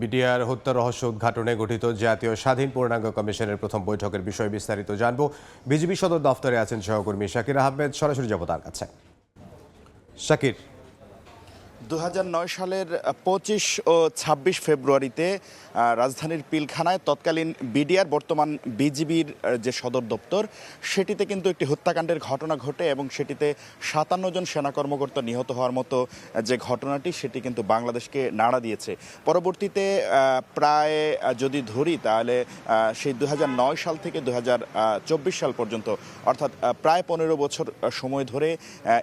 BDR হত্যা রহস্য উদ্ঘাটনে গঠিত জাতীয় স্বাধীন পূর্ণাঙ্গ কমিশনের প্রথম বৈঠকের বিষয়ে বিস্তারিত জানব। বিজিবি সদর দফতরে আছেন সহকর্মী শাকির আহমেদ। সরাসরি যাব তার কাছে। শাকির, 2009 সালের 25 ও 26 ফেব্রুয়ারিতে রাজধানীর পিলখানায় তৎকালীন বিডিআর বর্তমান বিজিবির যে সদর দপ্তর সেটিতে কিন্তু একটি হত্যাকাণ্ডের ঘটনা ঘটে এবং সেটিতে 57 জন সেনা কর্মকর্তা নিহত হওয়ার মতো যে ঘটনাটি সেটি কিন্তু বাংলাদেশকে নাড়া দিয়েছে। পরবর্তীতে প্রায় যদি ধরি তাহলে সেই 2009 সাল থেকে 2024 সাল পর্যন্ত অর্থাৎ প্রায় 15 বছর সময় ধরে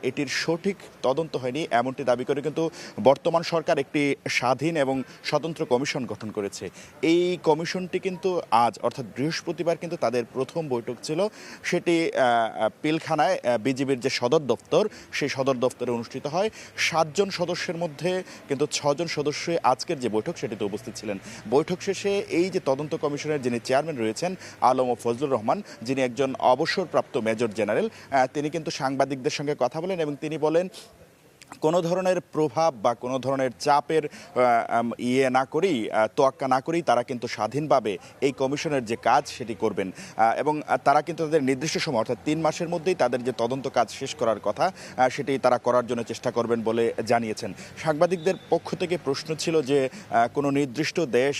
এটির সঠিক তদন্ত হয়নি এমনটি দাবি করে কিন্তু বর্তমান সরকার একটি স্বাধীন এবং স্বতন্ত্র কমিশন গঠন করেছে। এই কমিশনটি কিন্তু আজ অর্থাৎ বৃহস্পতিবার কিন্তু তাদের প্রথম বৈঠক ছিল। সেটি পিলখানায় বিজিবির যে সদর দপ্তর সেই সদর দপ্তরে অনুষ্ঠিত হয়। 7 জন সদস্যের মধ্যে কিন্তু 6 জন সদস্য আজকের যে বৈঠক সেটিতে উপস্থিত ছিলেন। বৈঠক শেষে এই যে তদন্ত কমিশনের যিনি চেয়ারম্যান রয়েছেন আলম ও ফজলুর রহমান, যিনি একজন অবসরপ্রাপ্ত মেজর জেনারেল, তিনি কিন্তু সাংবাদিকদের সঙ্গে কথা বলেন এবং তিনি বলেন কোনো ধরনের প্রভাব বা কোনো ধরনের চাপের তোয়াক্কা না করেই তারা কিন্তু স্বাধীনভাবে এই কমিশনের যে কাজ সেটি করবেন এবং তারা কিন্তু তাদের নির্দিষ্ট সময় অর্থাৎ 3 মাসের মধ্যেই তাদের যে তদন্ত কাজ শেষ করার কথা সেটি তারা করার জন্য চেষ্টা করবেন বলে জানিয়েছেন। সাংবাদিকদের পক্ষ থেকে প্রশ্ন ছিল যে কোনো নির্দিষ্ট দেশ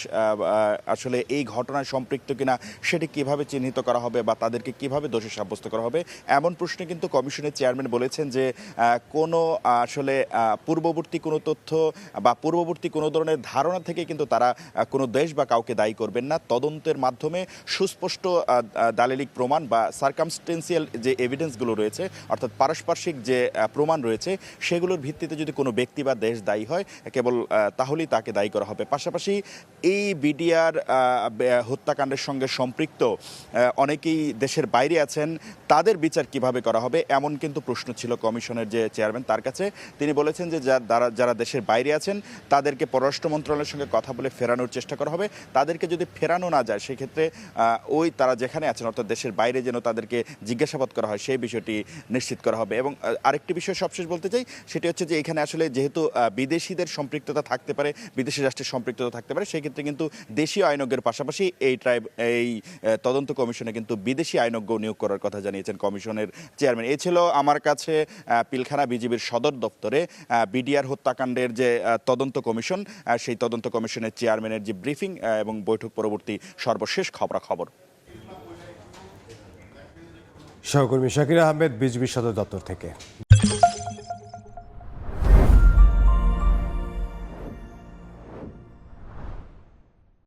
আসলে এই ঘটনায় সম্পৃক্ত কিনা সেটি কিভাবে চিহ্নিত করা হবে বা তাদেরকে কিভাবে দোষী সাব্যস্ত করা হবে। এমন প্রশ্নে কিন্তু কমিশনের চেয়ারম্যান বলেছেন যে কোনো আসলে পূর্ববর্তী কোনো তথ্য বা পূর্ববর্তী কোনো ধরনের ধারণা থেকে কিন্তু তারা কোনো দেশ বা কাউকে দায়ী করবেন না। তদন্তের মাধ্যমে সুস্পষ্ট দালিলিক প্রমাণ বা সার্কামস্টেন্সিয়াল যে এভিডেন্সগুলো রয়েছে অর্থাৎ পারস্পর্শিক যে প্রমাণ রয়েছে সেগুলোর ভিত্তিতে যদি কোনো ব্যক্তি বা দেশ দায়ী হয় কেবল তাহলেই তাকে দায়ী করা হবে। পাশাপাশি এই বিডিআর হত্যাকাণ্ডের সঙ্গে সম্পৃক্ত অনেকেই দেশের বাইরে আছেন, তাদের বিচার কিভাবে করা হবে এমন কিন্তু প্রশ্ন ছিল কমিশনের যে চেয়ারম্যান তার কাছে। তিনি বলেছেন যে যারা দেশের বাইরে আছেন তাদেরকে পররাষ্ট্র মন্ত্রণালয়ের সঙ্গে কথা বলে ফেরানোর চেষ্টা করা হবে। তাদেরকে যদি ফেরানো না যায় সেক্ষেত্রে তারা যেখানে আছেন অর্থাৎ দেশের বাইরে যেন তাদেরকে জিজ্ঞাসাবাদ করা হয় সেই বিষয়টি নিশ্চিত করা হবে। এবং আরেকটি বিষয় সবশেষ বলতে চাই সেটি হচ্ছে যে এখানে আসলে যেহেতু বিদেশিদের সম্পৃক্ততা থাকতে পারে, বিদেশি রাষ্ট্রের সম্পৃক্ততা থাকতে পারে, সেক্ষেত্রে কিন্তু দেশীয় আইনজ্ঞের পাশাপাশি এই তদন্ত কমিশনে কিন্তু বিদেশি আইনজ্ঞ নিয়োগ করার কথা জানিয়েছেন কমিশনের চেয়ারম্যান। এই ছিল আমার কাছে পিলখানা বিজিবির সদর দপ্তরে বিডিআর হত্যাকাণ্ডের যে তদন্ত কমিশন সেই তদন্ত কমিশনের চেয়ারম্যানের যে ব্রিফিং এবং বৈঠক পরবর্তী সর্বশেষ খবরাখবর। সহকর্মী শাকির আহমেদ, বিজিবি সদর দপ্তর থেকে।